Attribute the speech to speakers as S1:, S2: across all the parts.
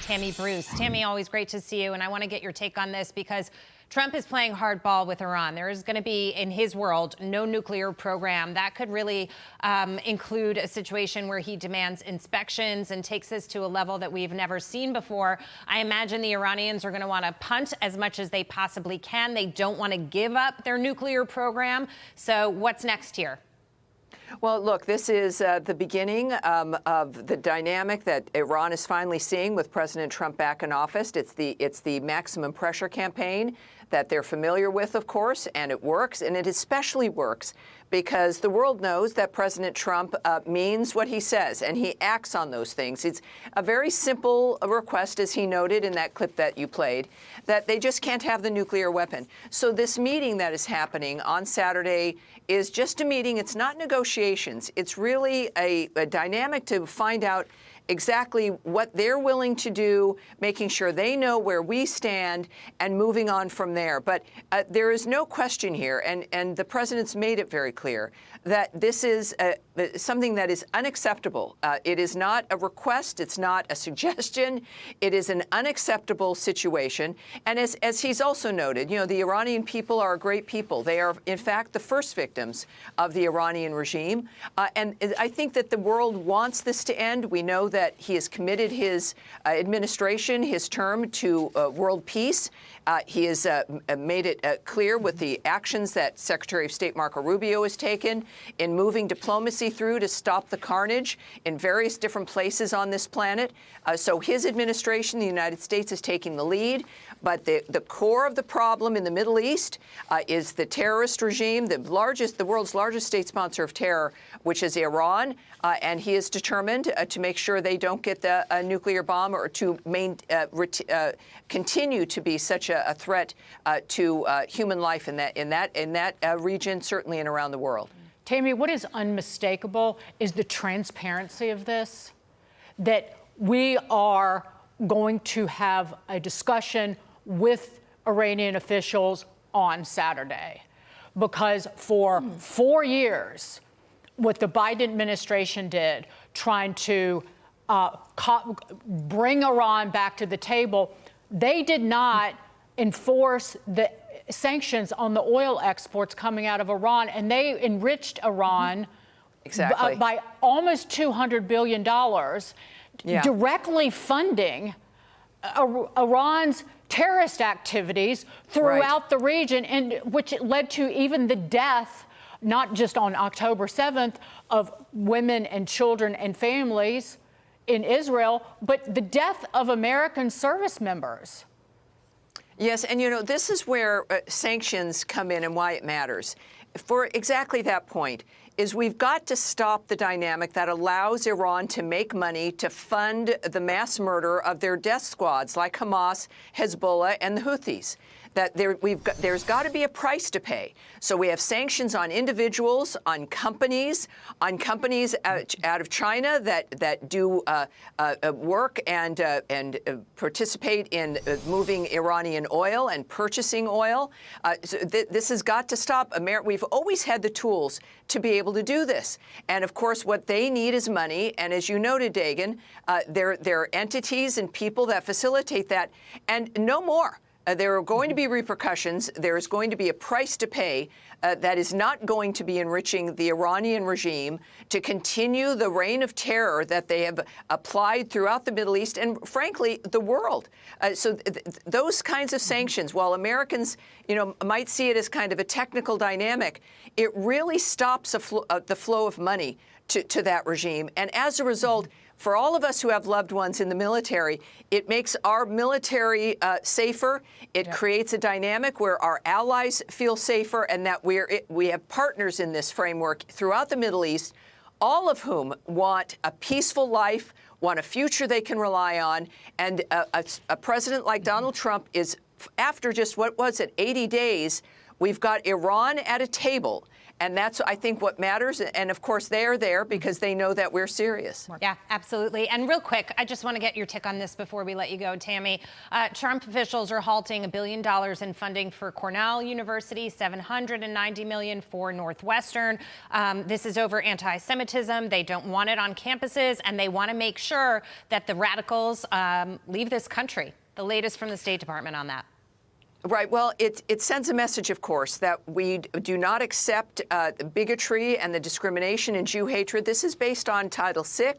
S1: Tammy Bruce. Tammy, always great to see you, and I want to get your take on this because Trump is playing hardball with Iran. There is going to be, in his world, no nuclear program. That could really include a situation where he demands inspections and takes this to a level that we've never seen before. I imagine the Iranians are going to want to punt as much as they possibly can. They don't want to give up their nuclear program. So what's next here?
S2: Well, look, this is the beginning of the dynamic that Iran is finally seeing with President Trump back in office. It's the maximum pressure campaign that they're familiar with, of course, and it works. And it especially works because the world knows that President Trump means what he says, and he acts on those things. It's a very simple request, as he noted in that clip that you played, that they just can't have the nuclear weapon. So this meeting that is happening on Saturday is just a meeting. It's not negotiations. It's really a dynamic to find out exactly what they're willing to do, making sure they know where we stand, and moving on from there. But there is no question here, and the president's made it very clear, that this is something that is unacceptable. It is not a request. It's not a suggestion. It is an unacceptable situation. And as he's also noted, you know, the Iranian people are a great people. They are, in fact, the first victims of the Iranian regime. And I think that the world wants this to end. We know that he has committed his administration, his term, to world peace. He has made it clear with the actions that Secretary of State Marco Rubio has taken in moving diplomacy through to stop the carnage in various different places on this planet. So his administration, the United States, is taking the lead. But the core of the problem in the Middle East is the terrorist regime, the world's largest state sponsor of terror, which is Iran. And he is determined to make sure they don't get the nuclear bomb or to continue to be such a threat to human life in that region, certainly and around the world.
S3: Tammy, what is unmistakable is the transparency of this, that we are going to have a discussion with Iranian officials on Saturday. Because for 4 years, what the Biden administration did, trying to bring Iran back to the table, they did not enforce the sanctions on the oil exports coming out of Iran, and they enriched Iran by almost $200 billion, directly funding Iran's terrorist activities throughout the region, and which led to even the death, not just on October 7th, of women and children and families in Israel, but the death of American service members.
S2: Yes, and you know, this is where sanctions come in and why it matters. For exactly that point is we've got to stop the dynamic that allows Iran to make money to fund the mass murder of their death squads like Hamas, Hezbollah, and the Houthis. That there's got to be a price to pay. So we have sanctions on individuals, on companies out of China that do work and participate in moving Iranian oil and purchasing oil. So this has got to stop. We've always had the tools to be able to do this. And of course, what they need is money. And as you noted, Dagan, there are entities and people that facilitate that, and no more. There are going to be repercussions. There is going to be a price to pay that is not going to be enriching the Iranian regime to continue the reign of terror that they have applied throughout the Middle East and, frankly, the world. So those kinds of sanctions, while Americans, you know, might see it as kind of a technical dynamic, it really stops the flow of money to that regime. And as a result, for all of us who have loved ones in the military, it makes our military safer. It creates a dynamic where our allies feel safer, and that we have partners in this framework throughout the Middle East, all of whom want a peaceful life, want a future they can rely on. And a president like Donald Trump is, after just, 80 days, we've got Iran at a table. And that's, I think, what matters. And of course, they are there because they know that we're serious.
S1: Yeah, absolutely. And real quick, I just want to get your take on this before we let you go, Tammy. Trump officials are halting $1 billion in funding for Cornell University, $790 million for Northwestern. This is over anti-Semitism. They don't want it on campuses, and they want to make sure that the radicals leave this country. The latest from the State Department on that.
S2: Right. Well, it sends a message, of course, that we do not accept bigotry and the discrimination and Jew hatred. This is based on Title VI,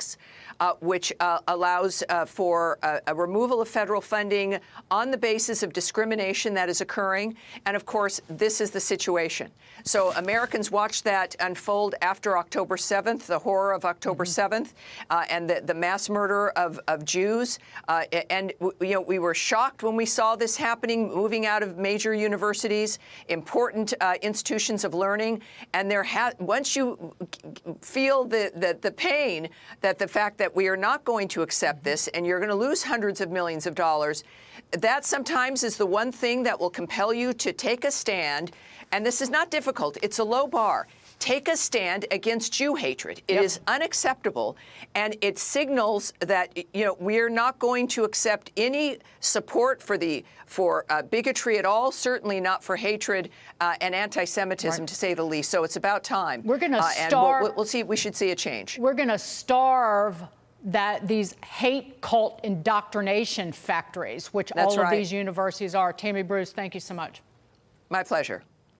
S2: which allows for a removal of federal funding on the basis of discrimination that is occurring. And of course, this is the situation. So Americans watched that unfold after October 7th, the horror of October 7th, and the mass murder of Jews. And we were shocked when we saw this happening, moving out of major universities, important institutions of learning. And once you feel the pain, that the fact that we are not going to accept this and you're going to lose hundreds of millions of dollars, that sometimes is the one thing that will compel you to take a stand. And this is not difficult. It's a low bar. Take a stand against Jew hatred. It is unacceptable, and it signals that we are not going to accept any support for bigotry at all. Certainly not for hatred and anti-Semitism, to say the least. So it's about time.
S3: We're going to starve.
S2: We'll see. We should see a change.
S3: We're going to starve these hate cult indoctrination factories, which all of these universities are. Tammy Bruce, thank you so much.
S2: My pleasure.